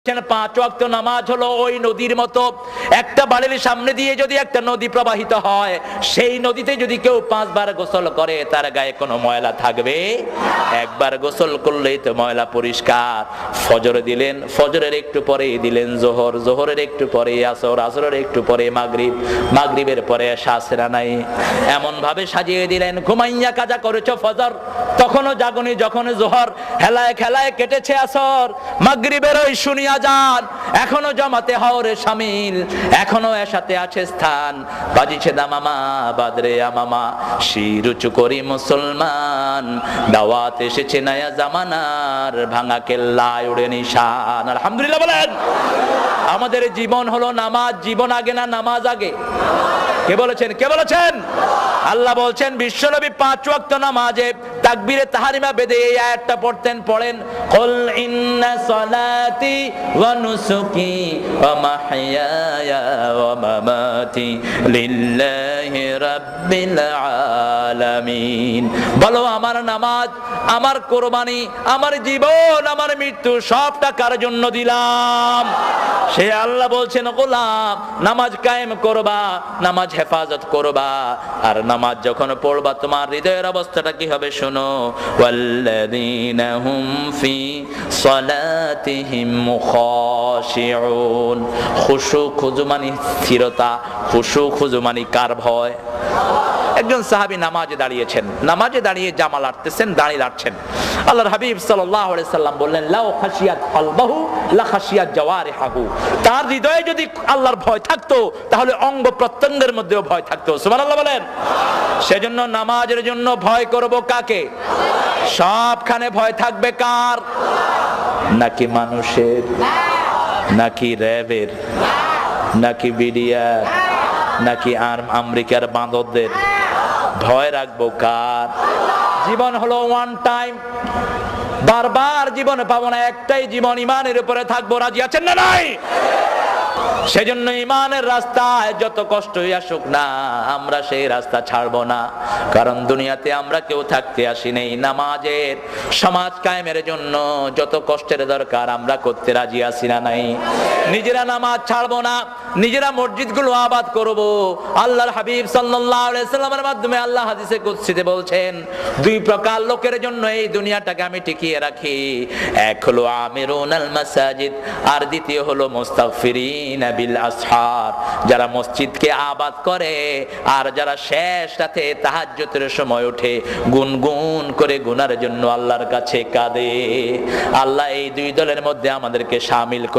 পাঁচ ওয়াক্ত নামাজ হলো ওই নদীর মতো। একটা বাড়ির সামনে দিয়ে যদি একটা নদী প্রবাহিত হয়, সেই নদীতে যদি কেউ 5 বার গোসল করে তার গায়ে কোনো ময়লা থাকবে? একবার গোসল করলেই তো ময়লা পরিষ্কার। ফজর দিলেন, ফজরের একটু পরে দিলেন জোহর, জোহরের একটু পরে আসর, আসরের একটু পরে মাগরিব, মাগরিবের পরে শাসরা নাই, এমন ভাবে সাজিয়ে দিলেন। ঘুমাইয়া কাজা করেছো ফজর, তখনও জাগনি, যখন জোহর, হেলায় খেলায় কেটেছে আসর, মাগরিবের ওই শুনিয়া যান, এখনো জমাতে হওরে শামিল, এখনো এসাতে আছে স্থান, বাজিছে দামামা বাদরে আমামা, শির উঁচু করি মুসলমান, দাওয়াত এসেছে নয়া জামানার, ভাঙা কেল্লায় উড়ে নিশান। আলহামদুলিল্লাহ বলেন। আমাদের জীবন হলো নামাজ। জীবন আগে না নামাজ আগে? কে বলেছেন? কে বলেছেন? আল্লাহ বলছেন বিশ্বনবী 5 ওয়াক্ত নামাজে তাকবীরে তাহরিমা বেদে এই আয়াতটা পড়তেন। পড়েন, কুল ইন্না সলাতি ওয়া নুসুকি ওয়া মাহইয়ায়া ওয়া মামাতি লিল্লাহি রাব্বিল আলামিন। বলো আমার নামাজ, আমার কুরবানি, আমার জীবন, আমার মৃত্যু সবটা কার জন্য দিলাম? সে আল্লাহ বলছেন, গোলাম নামাজ কায়েম করবা, নামাজ হেফাজত করবা, আর নামাজ যখন পড়বা তোমার হৃদয়ের অবস্থাটা কি হবে শোনো। ওয়াল্লাযীনা হুম ফি সালাতিহিম খাশিউন। খুশু খুজু মানে স্থিরতা, খুশু খুজু মানে কার ভয়? একজন সাহাবী নামাজে দাঁড়িয়েছেন, নামাজে দাঁড়িয়ে জামা লাড়তেছেন, দাড়ি লাড়ছেন। আল্লাহর হাবিব সাল্লাল্লাহু আলাইহি সাল্লাম বললেন, লাউ খাশিয়াত কলবাহু লা খাশিয়াত জাওয়ারিহু। তার হৃদয়ে যদি আল্লাহর ভয় থাকতো তাহলে অঙ্গ প্রত্যঙ্গের মধ্যেও ভয় থাকতো। সুবহানাল্লাহ বলেন। সেজন্য নামাজের জন্য ভয় করব কাকে? সবখানে ভয় থাকবে কার? নাকি মানুষের, নাকি র্যাবের, নাকি বিডিআর, নাকি আমেরিকার বাঁদরদের? ভয় রাখবো কার? জীবন হলো ওয়ান টাইম, বারবার জীবনে পাবো না, একটাই জীবন, ইমানের উপরে থাকবো। রাজি আছেন না নাই? সেজন্য ইমানের রাস্তায় যত কষ্টই আসুক না, আমরা সেই রাস্তা ছাড়বো না। কারণ দুনিয়াতে আমরা কেউ থাকতে আসি নাই। নামাজের সমাজ কায়েমের জন্য যত কষ্টের দরকার আমরা করতে রাজি আছি না নাই? নিজেরা নামাজ ছাড়বো না, নিজেরা মসজিদগুলো আবাদ করব। আল্লাহর হাবিব সাল্লাল্লাহু আলাইহি সাল্লামের মাধ্যমে আল্লাহ হাদিসে কুদসিতে বলছেন, 2 প্রকার লোকের জন্য এই দুনিয়াটাকে আমি টিকিয়ে রাখি। এক হলো আমিরুনাল মাসাজিদ, আর দ্বিতীয় হলো মুস্তাগফিরিন বিল আসহার, যারা মসজিদকে আবাদ করে আর যারা শেষ রাতে তাহাজ্জুদের সময় উঠে গুনগুন করে গুনার জন্য আল্লাহর কাছে কাঁদে। আল্লাহ এই 2 দলের মধ্যে আমাদেরকে শামিল